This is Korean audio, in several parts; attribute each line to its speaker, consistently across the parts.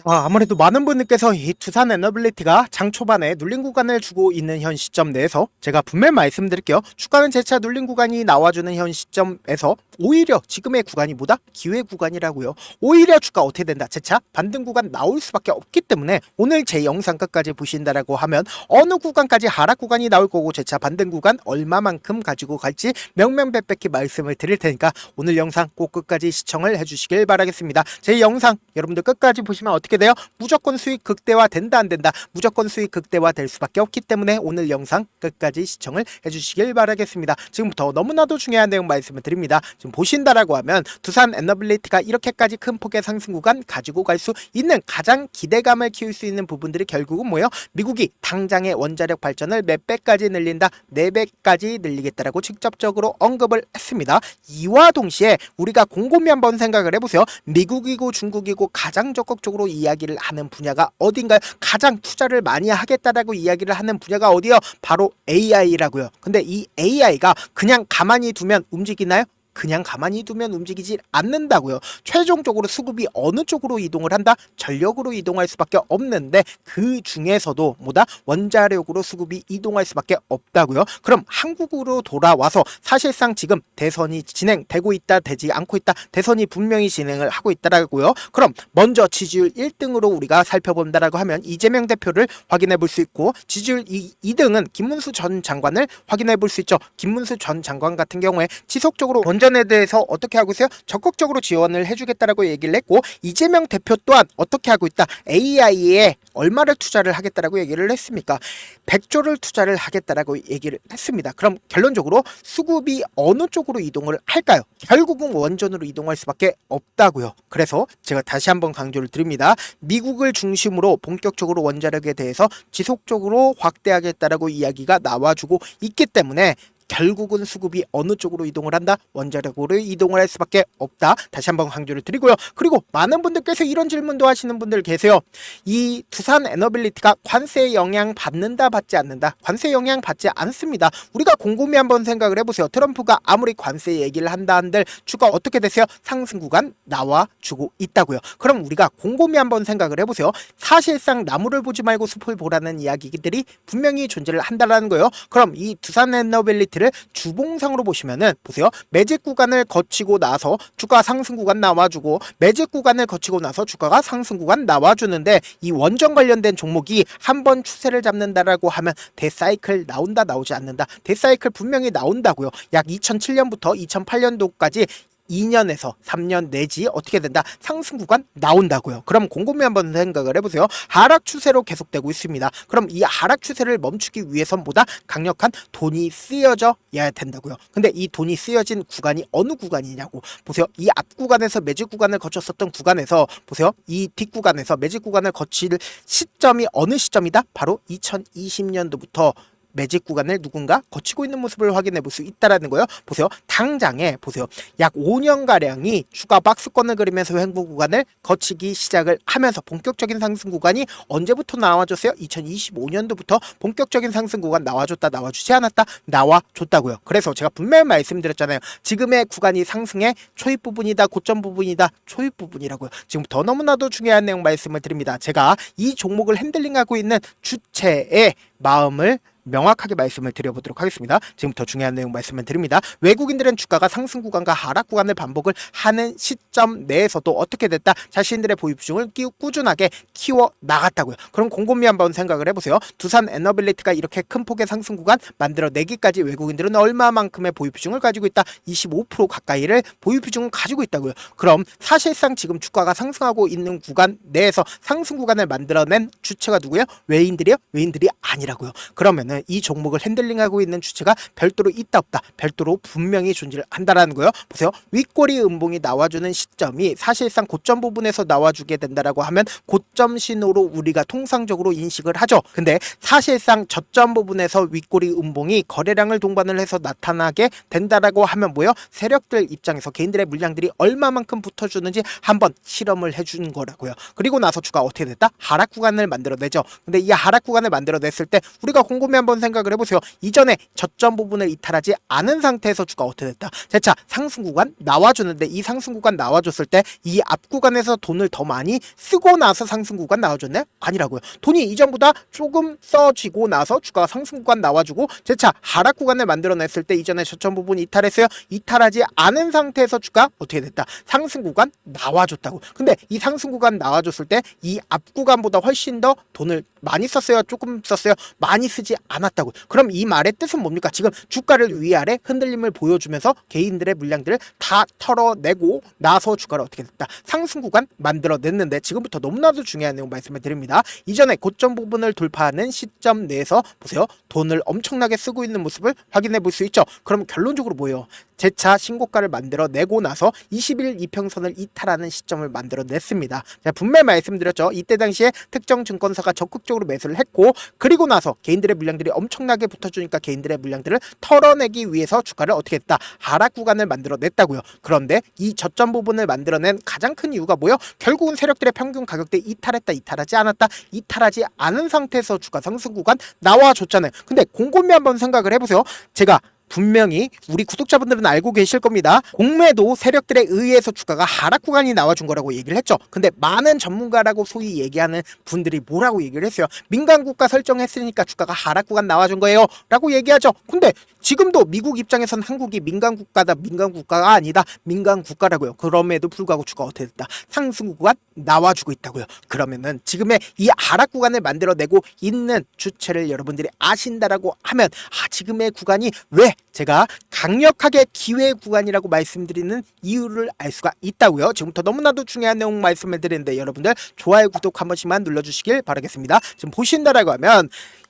Speaker 1: 아무래도 많은 분들께서 이 두산 에너빌리티가 장 초반에 눌린 구간을 주고 있는 현 시점 내에서 제가 분명히 말씀드릴게요. 주가는 재차 눌린 구간이 나와주는 현 시점에서 오히려 지금의 구간이 뭐다? 기회 구간이라고요. 오히려 주가 어떻게 된다? 재차 반등 구간 나올 수밖에 없기 때문에 오늘 제 영상 끝까지 보신다라고 하면 어느 구간까지 하락 구간이 나올 거고 재차 반등 구간 얼마만큼 가지고 갈지 명명백백히 말씀을 드릴 테니까 오늘 영상 꼭 끝까지 시청을 해주시길 바라겠습니다. 제 영상 여러분들 끝까지 보시면 어떻게 돼요? 무조건 수익 극대화 된다 안 된다? 무조건 수익 극대화 될 수밖에 없기 때문에 오늘 영상 끝까지 시청을 해주시길 바라겠습니다. 지금부터 너무나도 중요한 내용 말씀을 드립니다. 지금 보신다라고 하면 두산 에너빌리티가 이렇게까지 큰 폭의 상승 구간 가지고 갈 수 있는 가장 기대감을 키울 수 있는 부분들이 결국은 뭐예요? 미국이 당장의 원자력 발전을 몇 배까지 늘린다? 4배까지 늘리겠다라고 직접적으로 언급을 했습니다. 이와 동시에 우리가 곰곰이 한번 생각을 해보세요. 미국이고 중국이고 가장 적극적으로 이야기를 하는 분야가 어딘가요? 가장 투자를 많이 하겠다라고 이야기를 하는 분야가 어디요? 바로 AI라고요. 근데 이 AI가 그냥 가만히 두면 움직이나요? 그냥 가만히 두면 움직이지 않는다고요. 최종적으로 수급이 어느 쪽으로 이동을 한다? 전력으로 이동할 수밖에 없는데 그 중에서도 뭐다? 원자력으로 수급이 이동할 수밖에 없다고요. 그럼 한국으로 돌아와서 사실상 지금 대선이 진행되고 있다, 되지 않고 있다, 대선이 분명히 진행을 하고 있다라고요. 그럼 먼저 지지율 1등으로 우리가 살펴본다라고 하면 이재명 대표를 확인해 볼 수 있고 지지율 2등은 김문수 전 장관을 확인해 볼 수 있죠. 김문수 전 장관 같은 경우에 지속적으로 원전에 대해서 어떻게 하고 있어요? 적극적으로 지원을 해주겠다라고 얘기를 했고 이재명 대표 또한 어떻게 하고 있다? AI에 얼마를 투자를 하겠다라고 얘기를 했습니까? 100조를 투자를 하겠다라고 얘기를 했습니다. 그럼 결론적으로 수급이 어느 쪽으로 이동을 할까요? 결국은 원전으로 이동할 수밖에 없다고요. 그래서 제가 다시 한번 강조를 드립니다. 미국을 중심으로 본격적으로 원자력에 대해서 지속적으로 확대하겠다라고 이야기가 나와주고 있기 때문에 결국은 수급이 어느 쪽으로 이동을 한다? 원자력으로 이동을 할 수밖에 없다. 다시 한번 강조를 드리고요. 그리고 많은 분들께서 이런 질문도 하시는 분들 계세요. 이 두산 에너빌리티가 관세 영향 받는다 받지 않는다? 관세 영향 받지 않습니다. 우리가 곰곰이 한번 생각을 해보세요. 트럼프가 아무리 관세 얘기를 한다 한들 주가 어떻게 되세요? 상승 구간 나와주고 있다고요. 그럼 우리가 곰곰이 한번 생각을 해보세요. 사실상 나무를 보지 말고 숲을 보라는 이야기들이 분명히 존재를 한다는 거예요. 그럼 이 두산 에너빌리티 를 주봉상으로 보시면은 보세요. 매직 구간을 거치고 나서 주가 상승 구간 나와주고 매직 구간을 거치고 나서 주가가 상승 구간 나와주는데 이 원전 관련된 종목이 한번 추세를 잡는다라고 하면 대사이클 나온다 나오지 않는다. 대사이클 분명히 나온다고요. 약 2007년부터 2008년도까지 2년에서 3년 내지 어떻게 된다? 상승 구간 나온다고요. 그럼 곰곰이 한번 생각을 해보세요. 하락 추세로 계속되고 있습니다. 그럼 이 하락 추세를 멈추기 위해선 보다 강력한 돈이 쓰여져야 된다고요. 근데 이 돈이 쓰여진 구간이 어느 구간이냐고 보세요. 이 앞 구간에서 매직 구간을 거쳤었던 구간에서 보세요. 이 뒷 구간에서 매직 구간을 거칠 시점이 어느 시점이다? 바로 2020년도부터 매직 구간을 누군가 거치고 있는 모습을 확인해 볼 수 있다라는 거예요. 보세요. 당장에 보세요. 약 5년가량이 주가 박스권을 그리면서 횡보 구간을 거치기 시작을 하면서 본격적인 상승 구간이 언제부터 나와줬어요? 2025년도부터 본격적인 상승 구간 나와줬다 나와주지 않았다 나와줬다고요. 그래서 제가 분명히 말씀드렸잖아요. 지금의 구간이 상승의 초입 부분이다 고점 부분이다 초입 부분이라고요. 지금부터 너무나도 중요한 내용 말씀을 드립니다. 제가 이 종목을 핸들링하고 있는 주체의 마음을 명확하게 말씀을 드려보도록 하겠습니다. 지금부터 중요한 내용 말씀을 드립니다. 외국인들은 주가가 상승 구간과 하락 구간을 반복을 하는 시점 내에서도 어떻게 됐다? 자신들의 보유 비중을 꾸준하게 키워 나갔다고요. 그럼 곰곰이 한번 생각을 해보세요. 두산 에너빌리티가 이렇게 큰 폭의 상승 구간 만들어내기까지 외국인들은 얼마만큼의 보유 비중을 가지고 있다? 25% 가까이를 보유 비중을 가지고 있다고요. 그럼 사실상 지금 주가가 상승하고 있는 구간 내에서 상승 구간을 만들어낸 주체가 누구예요? 외인들이요? 외인들이 아니라고요. 그러면 이 종목을 핸들링하고 있는 주체가 별도로 있다 없다 별도로 분명히 존재를 한다라는 거예요. 보세요. 윗꼬리 음봉이 나와주는 시점이 사실상 고점 부분에서 나와주게 된다라고 하면 고점 신호로 우리가 통상적으로 인식을 하죠. 근데 사실상 저점 부분에서 윗꼬리 음봉이 거래량을 동반을 해서 나타나게 된다라고 하면 뭐예요? 세력들 입장에서 개인들의 물량들이 얼마만큼 붙어주는지 한번 실험을 해준 거라고요. 그리고 나서 주가 어떻게 됐다? 하락 구간을 만들어내죠. 근데 이 하락 구간을 만들어냈을 때 우리가 곰곰이 한번 생각을 해보세요. 이전에 저점 부분을 이탈하지 않은 상태에서 주가 어떻게 됐다? 재차 상승 구간 나와주는데 이 상승 구간 나와줬을 때 이 앞 구간에서 돈을 더 많이 쓰고 나서 상승 구간 나와줬네? 아니라고요. 돈이 이전보다 조금 써지고 나서 주가가 상승 구간 나와주고 재차 하락 구간을 만들어냈을 때 이전에 저점 부분 이탈했어요. 이탈하지 않은 상태에서 주가 어떻게 됐다? 상승 구간 나와줬다고. 근데 이 상승 구간 나와줬을 때 이 앞 구간보다 훨씬 더 돈을 많이 썼어요? 조금 썼어요? 많이 쓰지 않았다고. 그럼 이 말의 뜻은 뭡니까? 지금 주가를 위아래 흔들림을 보여주면서 개인들의 물량들을 다 털어내고 나서 주가를 어떻게 됐다? 상승 구간 만들어냈는데 지금부터 너무나도 중요한 내용 말씀을 드립니다. 이전에 고점 부분을 돌파하는 시점 내에서 보세요. 돈을 엄청나게 쓰고 있는 모습을 확인해 볼 수 있죠. 그럼 결론적으로 뭐예요? 재차 신고가를 만들어내고 나서 20일 이평선을 이탈하는 시점을 만들어냈습니다. 제가 분명히 말씀드렸죠. 이때 당시에 특정 증권사가 적극적으로 매수를 했고 그리고 나서 개인들의 물량들이 엄청나게 붙어주니까 개인들의 물량들을 털어내기 위해서 주가를 어떻게 했다? 하락 구간을 만들어냈다고요. 그런데 이 저점 부분을 만들어낸 가장 큰 이유가 뭐예요? 결국은 세력들의 평균 가격대 이탈했다, 이탈하지 않았다, 이탈하지 않은 상태에서 주가 상승 구간 나와줬잖아요. 근데 곰곰이 한번 생각을 해보세요. 제가 분명히 우리 구독자분들은 알고 계실 겁니다. 공매도 세력들에 의해서 주가가 하락 구간이 나와준 거라고 얘기를 했죠. 근데 많은 전문가라고 소위 얘기하는 분들이 뭐라고 얘기를 했어요? 민간국가 설정했으니까 주가가 하락 구간 나와준 거예요 라고 얘기하죠. 근데 지금도 미국 입장에선 한국이 민간국가다, 민간국가가 아니다, 민간국가라고요. 그럼에도 불구하고 주가 어떻게 됐다? 상승 구간 나와주고 있다고요. 그러면은 지금의 이 하락 구간을 만들어내고 있는 주체를 여러분들이 아신다라고 하면 지금의 구간이 왜 제가 강력하게 기회 구간이라고 말씀드리는 이유를 알 수가 있다고요. 지금부터 너무나도 중요한 내용 말씀을 드리는데 여러분들 좋아요, 구독 한 번씩만 눌러주시길 바라겠습니다. 지금 보신다라고 하면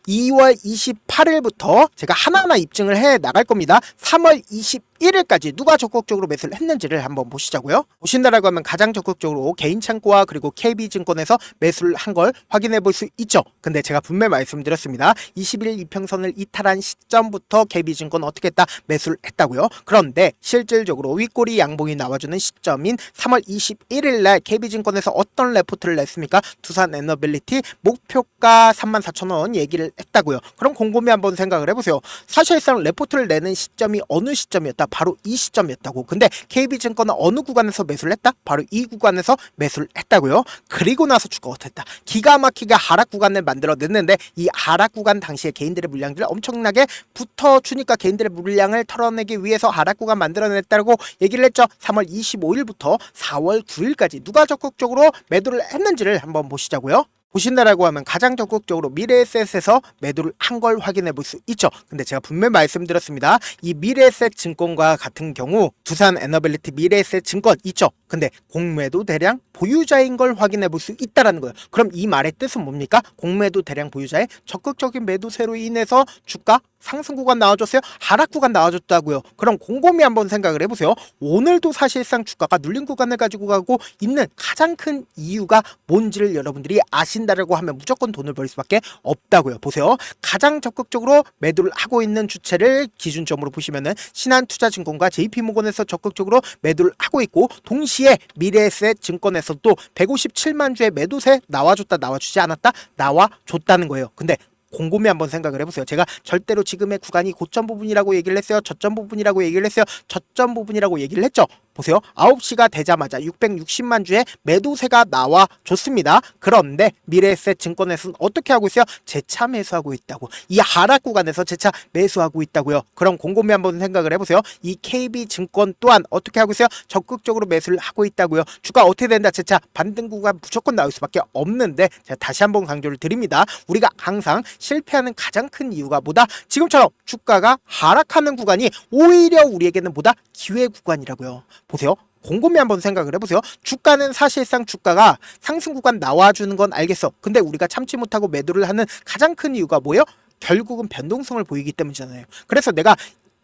Speaker 1: 2월 28일부터 제가 하나하나 입증을 해 나갈 겁니다. 3월 21일까지 누가 적극적으로 매수를 했는지를 한번 보시자고요. 보신다라고 하면 가장 적극적으로 개인 창고와 그리고 KB증권에서 매수를 한 걸 확인해 볼 수 있죠. 근데 제가 분명히 말씀드렸습니다. 20일 이평선을 이탈한 시점부터 KB증권 어떻게 했다? 매수를 했다고요. 그런데 실질적으로 윗꼬리 양봉이 나와주는 시점인 3월 21일 날 KB증권에서 어떤 레포트를 냈습니까? 두산 에너빌리티 목표가 34,000원 얘기를 했다고요. 그럼 곰곰이 한번 생각을 해보세요. 사실상 레포트를 내는 시점이 어느 시점이었다? 바로 이 시점이었다고. 근데 KB증권은 어느 구간에서 매수를 했다? 바로 이 구간에서 매수를 했다고요. 그리고 나서 주가 어땠다? 기가 막히게 하락 구간을 만들어냈는데 이 하락 구간 당시에 개인들의 물량들을 엄청나게 붙어주니까 개인들의 물량을 털어내기 위해서 하락 구간 만들어냈다고 얘기를 했죠. 3월 25일부터 4월 9일까지 누가 적극적으로 매도를 했는지를 한번 보시자고요. 보신다라고 하면 가장 적극적으로 미래에셋에서 매도를 한 걸 확인해 볼 수 있죠. 근데 제가 분명히 말씀드렸습니다. 이 미래에셋 증권과 같은 경우 두산 에너빌리티 미래에셋 증권 있죠. 근데 공매도 대량 보유자인 걸 확인해 볼 수 있다라는 거예요. 그럼 이 말의 뜻은 뭡니까? 공매도 대량 보유자의 적극적인 매도세로 인해서 주가 상승 구간 나와줬어요? 하락 구간 나와줬다고요. 그럼 곰곰이 한번 생각을 해보세요. 오늘도 사실상 주가가 눌린 구간을 가지고 가고 있는 가장 큰 이유가 뭔지를 여러분들이 아신다라고 하면 무조건 돈을 벌 수밖에 없다고요. 보세요. 가장 적극적으로 매도를 하고 있는 주체를 기준점으로 보시면은 신한투자증권과 JP모건에서 적극적으로 매도를 하고 있고 동시에 미래에셋 증권에서도 157만 주의 매도세 나와줬다, 나와주지 않았다, 나와줬다는 거예요. 근데 곰곰이 한번 생각을 해보세요. 제가 절대로 지금의 구간이 고점 부분이라고 얘기를 했어요. 저점 부분이라고 얘기를 했어요. 저점 부분이라고 얘기를 했죠. 보세요. 9시가 되자마자 660만 주의 매도세가 나와줬습니다. 그런데 미래에셋 증권에서는 어떻게 하고 있어요? 재차 매수하고 있다고. 이 하락 구간에서 재차 매수하고 있다고요. 그럼 곰곰이 한번 생각을 해보세요. 이 KB증권 또한 어떻게 하고 있어요? 적극적으로 매수를 하고 있다고요. 주가 어떻게 된다? 재차 반등 구간 무조건 나올 수밖에 없는데 제가 다시 한번 강조를 드립니다. 우리가 항상 실패하는 가장 큰 이유가 뭐다? 지금처럼 주가가 하락하는 구간이 오히려 우리에게는 뭐다? 기회 구간이라고요. 보세요. 곰곰이 한번 생각을 해보세요. 주가는 사실상 주가가 상승 구간 나와주는 건 알겠어. 근데 우리가 참지 못하고 매도를 하는 가장 큰 이유가 뭐예요? 결국은 변동성을 보이기 때문이잖아요. 그래서 내가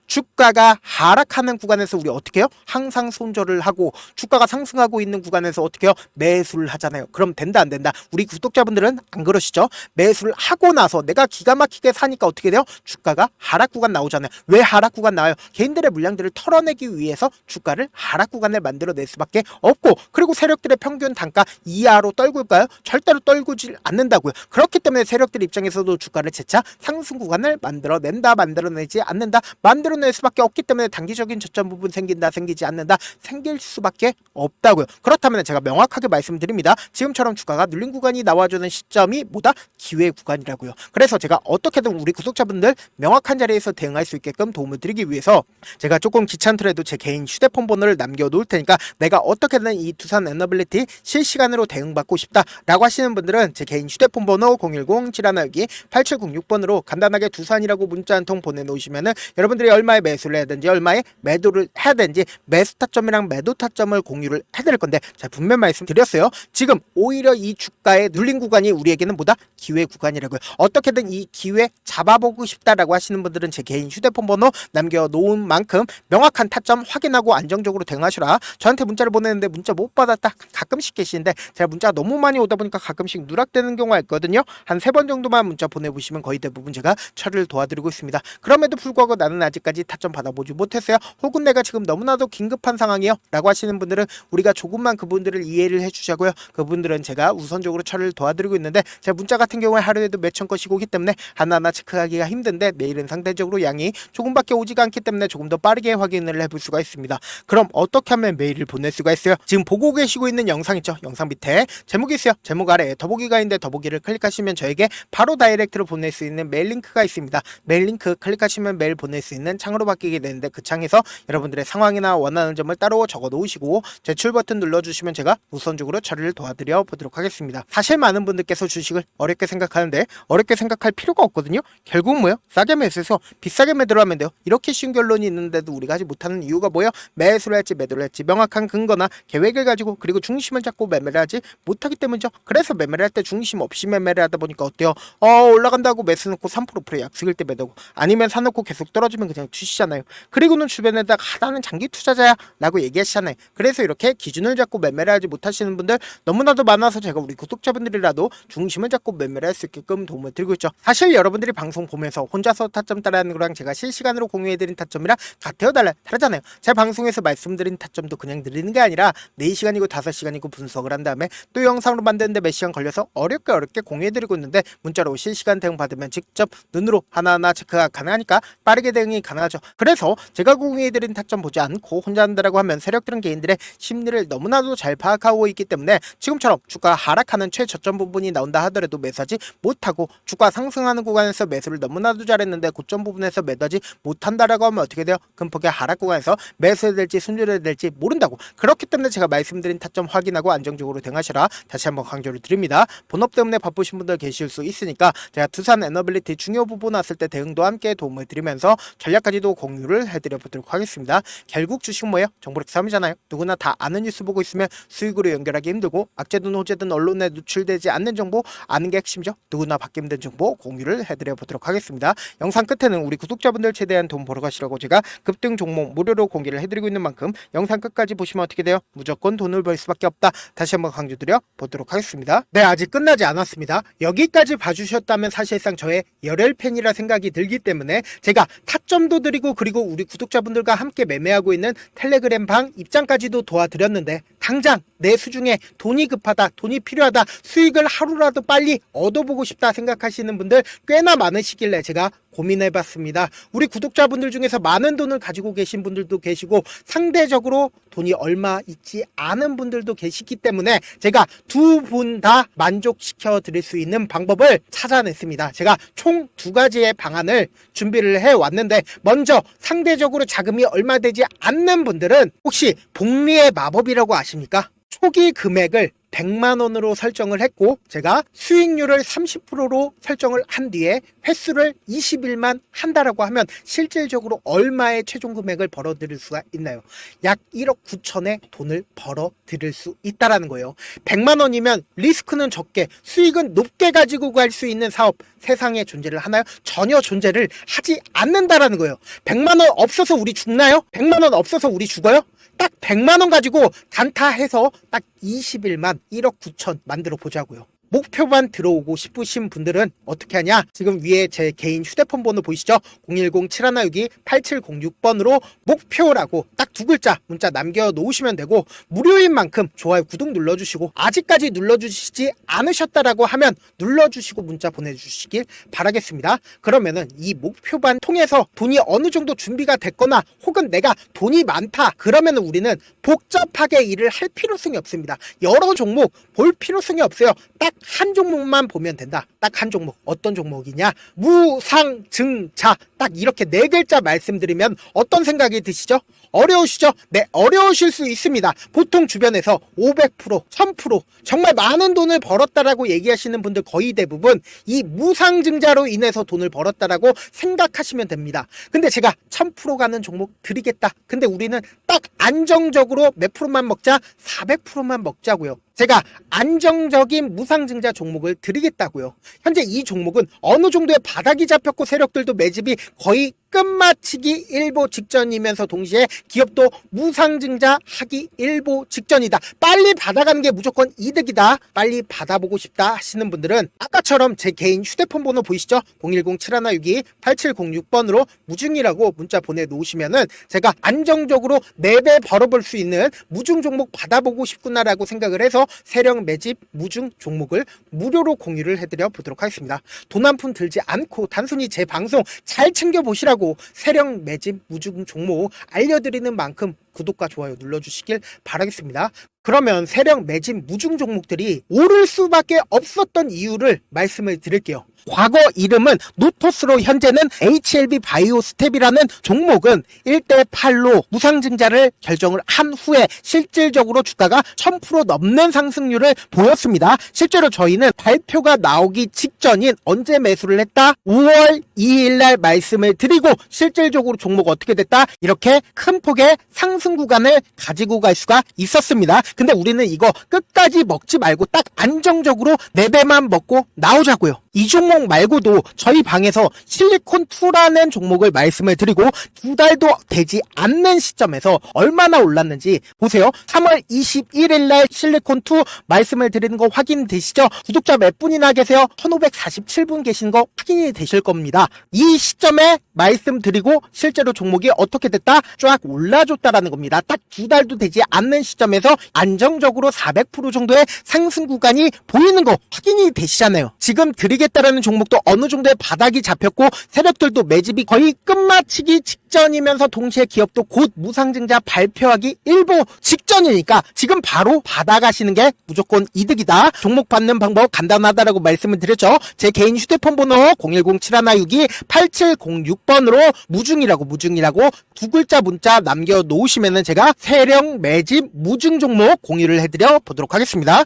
Speaker 1: 주가가 하락하는 구간에서 우리 어떻게 해요? 항상 손절을 하고 주가가 상승하고 있는 구간에서 어떻게 해요? 매수를 하잖아요. 그럼 된다 안 된다? 우리 구독자분들은 안 그러시죠? 매수를 하고 나서 내가 기가 막히게 사니까 어떻게 돼요? 주가가 하락 구간 나오잖아요. 왜 하락 구간 나와요? 개인들의 물량들을 털어내기 위해서 주가를 하락 구간을 만들어낼 수밖에 없고, 그리고 세력들의 평균 단가 이하로 떨굴까요? 절대로 떨구질 않는다고요. 그렇기 때문에 세력들 입장에서도 주가를 재차 상승 구간을 만들어내지 않는다, 만들어낼 수밖에 없기 때문에 단기적인 저점 부분 생긴다, 생기지 않는다, 생길 수밖에 없다고요. 그렇다면 제가 명확하게 말씀드립니다. 지금처럼 주가가 눌린 구간이 나와주는 시점이 뭐다? 기회 구간이라고요. 그래서 제가 어떻게든 우리 구독자분들 명확한 자리에서 대응할 수 있게끔 도움을 드리기 위해서 제가 조금 귀찮더라도 제 개인 휴대폰 번호를 남겨놓을 테니까 내가 어떻게든 이 두산 에너빌리티 실시간으로 대응받고 싶다라고 하시는 분들은 제 개인 휴대폰 번호 010-7192-8706번으로 간단하게 두산이라고 문자 한 통 보내놓으시면은 여러분들이 얼마에 매수를 해야 되는지, 얼마에 매도를 해야 되는지, 매수 타점이랑 매도 타점을 공유를 해드릴 건데, 자, 분명 말씀드렸어요. 지금 오히려 이 주가의 눌린 구간이 우리에게는 뭐다? 기회 구간이라고요. 어떻게든 이 기회 잡아보고 싶다라고 하시는 분들은 제 개인 휴대폰 번호 남겨놓은 만큼 명확한 타점 확인하고 안정적으로 대응하시라. 저한테 문자를 보내는데 문자 못 받았다 가끔씩 계시는데, 제가 문자가 너무 많이 오다 보니까 가끔씩 누락되는 경우가 있거든요. 한 3번 정도만 문자 보내보시면 거의 대부분 제가 처리를 도와드리고 있습니다. 그럼에도 불구하고 나는 아직까지 타점 받아보지 못했어요. 혹은 내가 지금 너무나도 긴급한 상황이요 라고 하시는 분들은 우리가 조금만 그분들을 이해를 해주자고요. 그분들은 제가 우선적으로 처리를 도와드리고 있는데, 제 문자 같은 경우에 하루에도 몇천 건씩 오기 때문에 하나하나 체크하기가 힘든데, 메일은 상대적으로 양이 조금밖에 오지가 않기 때문에 조금 더 빠르게 확인을 해볼 수가 있습니다. 그럼 어떻게 하면 메일을 보낼 수가 있어요? 지금 보고 계시고 있는 영상 있죠? 영상 밑에 제목이 있어요. 제목 아래에 더보기가 있는데 더보기를 클릭하시면 저에게 바로 다이렉트로 보낼 수 있는 메일 링크가 있습니다. 메일 링크 클릭하시면 메일 보낼 수 있는 창으로 바뀌게 되는데, 그 창에서 여러분들의 상황이나 원하는 점을 따로 적어 놓으시고 제출 버튼 눌러주시면 제가 우선적으로 처리를 도와드려 보도록 하겠습니다. 사실 많은 분들께서 주식을 어렵게 생각하는데 어렵게 생각할 필요가 없거든요. 결국 뭐예요? 싸게 매수해서 비싸게 매도를 하면 돼요. 이렇게 쉬운 결론이 있는데도 우리가 하지 못하는 이유가 뭐예요? 매수를 할지 매도를 할지 명확한 근거나 계획을 가지고, 그리고 중심을 잡고 매매를 하지 못하기 때문이죠. 그래서 매매를 할 때 중심 없이 매매를 하다 보니까 어때요? 올라간다고 매수 놓고 3% 약속일 때 매도고, 아니면 사놓고 계속 떨어지면 그냥 주시잖아요. 그리고는 주변에다가 나는 장기 투자자야 라고 얘기하시잖아요. 그래서 이렇게 기준을 잡고 매매를 하지 못하시는 분들 너무나도 많아서 제가 우리 구독자분들이라도 중심을 잡고 매매를 할 수 있게끔 도움을 드리고 있죠. 사실 여러분들이 방송 보면서 혼자서 타점 따라하는 거랑 제가 실시간으로 공유해드린 타점이랑 같아요, 달라요? 다르잖아요. 제 방송에서 말씀드린 타점도 그냥 드리는 게 아니라 4시간이고 5시간이고 분석을 한 다음에 또 영상으로 만드는데 몇 시간 걸려서 어렵게 공유해드리고 있는데, 문자로 실시간 대응 받으면 직접 눈으로 하나하나 체크가 가능하니까 빠르게 대응이 가능하죠. 그래서 제가 공유해드린 타점 보지 않고 혼자 한다라고 하면 세력들은 개인들의 심리를 너무나도 잘 파악하고 있기 때문에 지금처럼 주가 하락하는 최저점 부분이 나온다 하더라도 매수하지 못하고, 주가 상승하는 구간에서 매수를 너무나도 잘했는데 고점 부분에서 매도하지 못한다라고 하면 어떻게 돼요? 금폭의 하락 구간에서 매수해야 될지 손절해야 될지 모른다고. 그렇기 때문에 제가 말씀드린 타점 확인하고 안정적으로 대응하시라 다시 한번 강조를 드립니다. 본업 때문에 바쁘신 분들 계실 수 있으니까 제가 두산 에너빌리티 중요 부분 왔을 때 대응도 함께 도움을 드리면서 전략까지도 공유를 해드려 보도록 하겠습니다. 결국 주식 뭐예요? 정보력 싸움이잖아요. 누구나 다 아는 뉴스 보고 있으면 수익으로 연결하기 힘들고, 악재든 호재든 언론에 노출되지 않는 정보 아는 게 핵심이죠. 누구나 받기 힘든 정보 공유를 해드려 보도록 하겠습니다. 영상 끝에는 우리 구독자분들 최대한 돈 벌어 가시라고 제가 급등 종목 무료로 공개를 해드리고 있는 만큼 영상 끝까지 보시면 어떻게 돼요? 무조건 돈을 벌 수밖에 없다. 다시 한번 강조드려 보도록 하겠습니다. 네, 아직 끝나지 않았습니다. 여기까지 봐주셨다면 사실상 저의 열혈 팬이라 생각이 들기 때문에 제가 타점도 드리고, 그리고 우리 구독자분들과 함께 매매하고 있는 텔레그램 방 입장까지도 도와드렸는데, 당장 내 수중에 돈이 급하다, 돈이 필요하다, 수익을 하루라도 빨리 얻어보고 싶다 생각하시는 분들 꽤나 많으시길래 제가 고민해봤습니다. 우리 구독자분들 중에서 많은 돈을 가지고 계신 분들도 계시고 상대적으로 돈이 얼마 있지 않은 분들도 계시기 때문에 제가 두 분 다 만족시켜 드릴 수 있는 방법을 찾아냈습니다. 제가 총 2가지의 방안을 준비를 해왔는데, 먼저 상대적으로 자금이 얼마 되지 않는 분들은 혹시 복리의 마법이라고 아십니까? 초기 금액을 100만 원으로 설정을 했고 제가 수익률을 30%로 설정을 한 뒤에 횟수를 20일만 한다라고 하면 실질적으로 얼마의 최종 금액을 벌어들일 수가 있나요? 약 1억 9천의 돈을 벌어들일 수 있다라는 거예요. 100만 원이면 리스크는 적게 수익은 높게 가지고 갈 수 있는 사업 세상에 존재를 하나요? 전혀 존재를 하지 않는다라는 거예요. 100만 원 없어서 우리 죽나요? 100만 원 없어서 우리 죽어요? 딱 100만 원 가지고 단타해서 딱 20일만 1억 9천 만들어 보자고요. 목표만 들어오고 싶으신 분들은 어떻게 하냐? 지금 위에 제 개인 휴대폰 번호 보이시죠? 010-7162-8706번으로 목표라고 딱 두 글자 문자 남겨놓으시면 되고 무료인 만큼 좋아요, 구독 눌러주시고 아직까지 눌러주시지 않으셨다라고 하면 눌러주시고 문자 보내주시길 바라겠습니다. 그러면은 이 목표반 통해서 돈이 어느 정도 준비가 됐거나 혹은 내가 돈이 많다 그러면은 우리는 복잡하게 일을 할 필요성이 없습니다. 여러 종목 볼 필요성이 없어요. 딱 한 종목만 보면 된다. 딱 한 종목. 어떤 종목이냐? 무상증자. 딱 이렇게 네 글자 말씀드리면 어떤 생각이 드시죠? 어려우시죠? 네, 어려우실 수 있습니다. 보통 주변에서 500%, 1000% 정말 많은 돈을 벌었다라고 얘기하시는 분들 거의 대부분 이 무상증자로 인해서 돈을 벌었다라고 생각하시면 됩니다. 근데 제가 1000% 가는 종목 드리겠다. 근데 우리는 딱 안정적으로 몇 프로만 먹자? 400%만 먹자고요. 제가 안정적인 무상증자 종목을 드리겠다고요. 현재 이 종목은 어느 정도의 바닥이 잡혔고 세력들도 매집이 거의 끝마치기 일보 직전이면서 동시에 기업도 무상증자 하기 일보 직전이다. 빨리 받아가는 게 무조건 이득이다. 빨리 받아보고 싶다 하시는 분들은 아까처럼 제 개인 휴대폰 번호 보이시죠? 010-7162-8706번으로 무중이라고 문자 보내놓으시면은 제가 안정적으로 4배 벌어볼 수 있는 무중 종목 받아보고 싶구나라고 생각을 해서 세력 매집 무중 종목을 무료로 공유를 해드려 보도록 하겠습니다. 돈 한 푼 들지 않고 단순히 제 방송 잘 챙겨보시라고 세력 매집 무중 종목 알려드리는 만큼 구독과 좋아요 눌러주시길 바라겠습니다. 그러면 세력 매집 무중 종목들이 오를 수밖에 없었던 이유를 말씀을 드릴게요. 과거 이름은 노토스로 현재는 HLB 바이오스텝이라는 종목은 1대8로 무상증자를 결정을 한 후에 실질적으로 주가가 1000% 넘는 상승률을 보였습니다. 실제로 저희는 발표가 나오기 직전인 언제 매수를 했다? 5월 2일 날 말씀을 드리고 실질적으로 종목 어떻게 됐다? 이렇게 큰 폭의 상승 구간을 가지고 갈 수가 있었습니다. 근데 우리는 이거 끝까지 먹지 말고 딱 안정적으로 4배만 먹고 나오자고요. 이 종목 말고도 저희 방에서 실리콘2라는 종목을 말씀을 드리고 2달도 되지 않는 시점에서 얼마나 올랐는지 보세요. 3월 21일 날 실리콘2 말씀을 드리는 거 확인되시죠? 구독자 몇 분이나 계세요? 1547분 계신 거 확인이 되실 겁니다. 이 시점에 말씀드리고 실제로 종목이 어떻게 됐다? 쫙 올라줬다라는 겁니다. 딱 2달도 되지 않는 시점에서 안정적으로 400% 정도의 상승 구간이 보이는 거 확인이 되시잖아요. 지금 드리겠다라는 종목도 어느 정도의 바닥이 잡혔고 세력들도 매집이 거의 끝마치기 직전이면서 동시에 기업도 곧 무상증자 발표하기 일보 직전이니까 지금 바로 받아가시는 게 무조건 이득이다. 종목 받는 방법 간단하다라고 말씀을 드렸죠. 제 개인 휴대폰 번호 010-7162-8706번으로 무중이라고 두 글자 문자 남겨놓으시면은 제가 세력 매집 무중 종목 공유를 해드려 보도록 하겠습니다.